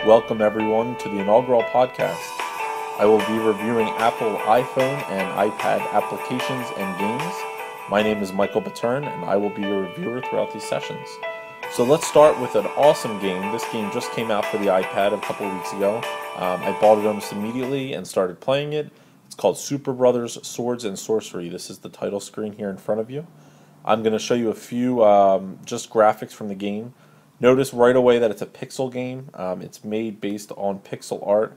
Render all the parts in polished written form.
Welcome everyone to the inaugural podcast. I will be reviewing Apple iPhone and iPad applications and games. My name is Michael Pattern and I will be your reviewer throughout these sessions. So let's start with an awesome game. This game just came out for the iPad a couple of weeks ago. I bought it almost immediately and started playing it. It's called Superbrothers, Swords and Sworcery. This is the title screen here in front of you. I'm going to show you a few just graphics from the game. Notice right away that it's a pixel game. It's made based on pixel art.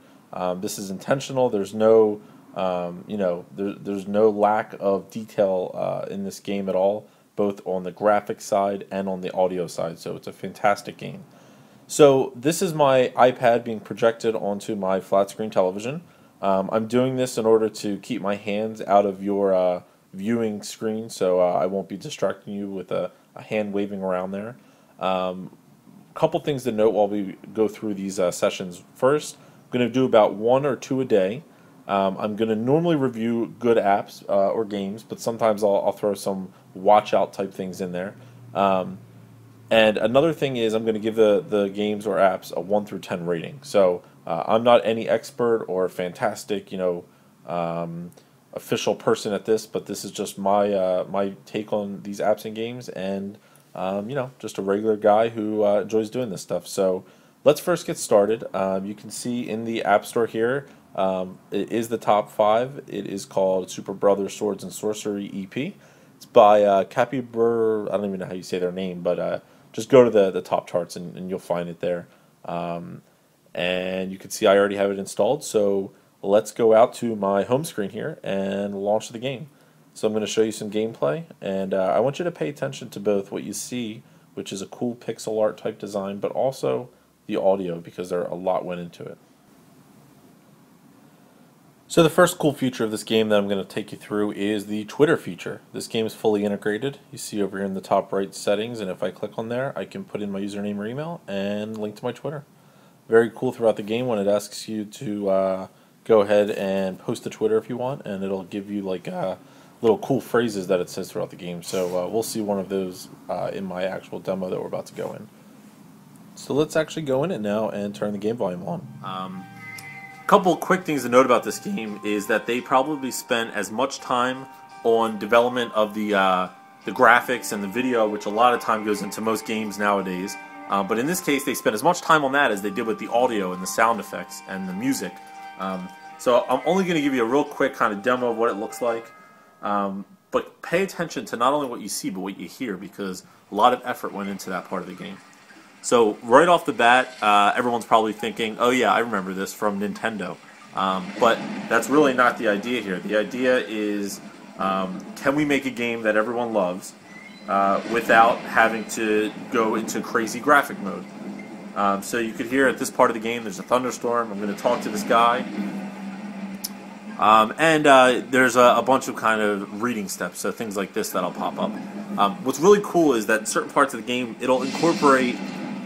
This is intentional. There's no, there's no lack of detail in this game at all, both on the graphic side and on the audio side. So it's a fantastic game. So this is my iPad being projected onto my flat screen television. I'm doing this in order to keep my hands out of your viewing screen, so I won't be distracting you with a hand waving around there. Couple things to note while we go through these sessions. First, I'm going to do about 1 or 2 a day. I'm going to normally review good apps or games, but sometimes I'll throw some watch out type things in there. And another thing is I'm going to give the games or apps a 1 through 10 rating. So I'm not any expert or fantastic, official person at this, but this is just my my take on these apps and games, and just a regular guy who enjoys doing this stuff. So let's first get started. You can see in the App Store here, it is the top 5. It is called Superbrothers, Swords and Sworcery EP. It's by Capybur. I don't even know how you say their name, but just go to the top charts and you'll find it there. And you can see I already have it installed. So let's go out to my home screen here and launch the game. So I'm going to show you some gameplay, and I want you to pay attention to both what you see, which is a cool pixel art type design, but also the audio, because a lot went into it. So the first cool feature of this game that I'm going to take you through is the Twitter feature. This game is fully integrated. You see over here in the top right settings, and if I click on there, I can put in my username or email and link to my Twitter. Very cool throughout the game when it asks you to go ahead and post to Twitter if you want, and it'll give you like little cool phrases that it says throughout the game. So we'll see one of those in my actual demo that we're about to go in. So let's actually go in it now and turn the game volume on. Couple quick things to note about this game is that they probably spent as much time on development of the graphics and the video, which a lot of time goes into most games nowadays. But in this case, they spent as much time on that as they did with the audio and the sound effects and the music. So I'm only going to give you a real quick kind of demo of what it looks like. But pay attention to not only what you see, but what you hear, because a lot of effort went into that part of the game. So right off the bat, everyone's probably thinking, oh yeah, I remember this from Nintendo. But that's really not the idea here. The idea is, can we make a game that everyone loves without having to go into crazy graphic mode? So you could hear at this part of the game, there's a thunderstorm. I'm going to talk to this guy. There's a bunch of kind of reading steps, so things like this that'll pop up. What's really cool is that certain parts of the game, it'll incorporate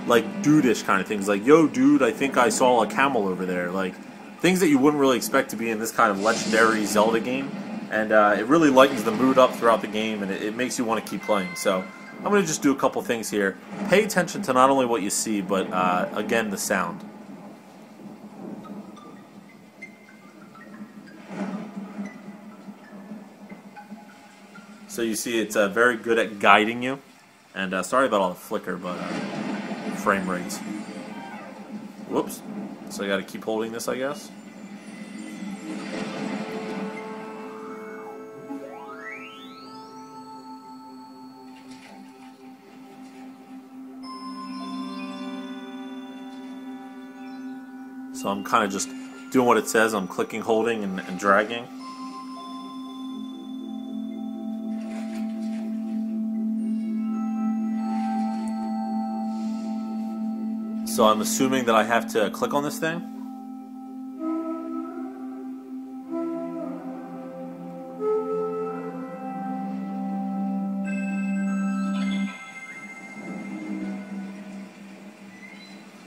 like dude-ish kind of things, like, yo dude, I think I saw a camel over there, like things that you wouldn't really expect to be in this kind of legendary Zelda game, and it really lightens the mood up throughout the game, and it makes you want to keep playing. So I'm going to just do a couple things here. Pay attention to not only what you see, but again, the sound. So you see it's very good at guiding you. And sorry about all the flicker, but frame rates. Whoops. So I got to keep holding this, I guess. So I'm kind of just doing what it says. I'm clicking, holding, and dragging. So I'm assuming that I have to click on this thing.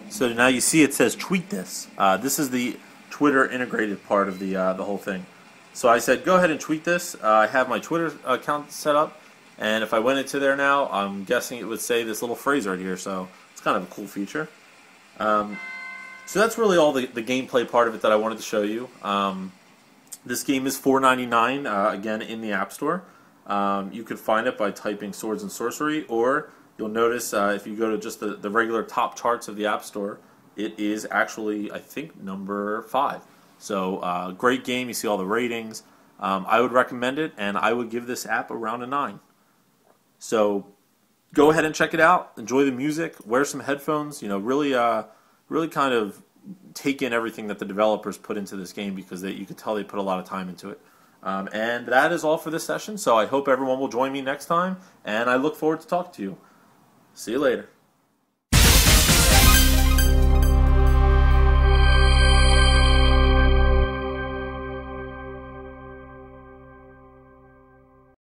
So now you see it says tweet this. This is the Twitter integrated part of the whole thing. So I said, go ahead and tweet this. I have my Twitter account set up, and if I went into there now, I'm guessing it would say this little phrase right here. So it's kind of a cool feature. So that's really all the gameplay part of it that I wanted to show you. This game is $4.99, again, in the App Store. You could find it by typing Swords and Sworcery, or you'll notice if you go to just the regular top charts of the App Store, it is actually, I think, number 5. So great game. You see all the ratings. I would recommend it, and I would give this app around a 9. So go ahead and check it out. Enjoy the music. Wear some headphones. You know, really kind of take in everything that the developers put into this game, because you could tell they put a lot of time into it. And that is all for this session. So I hope everyone will join me next time, and I look forward to talking to you. See you later.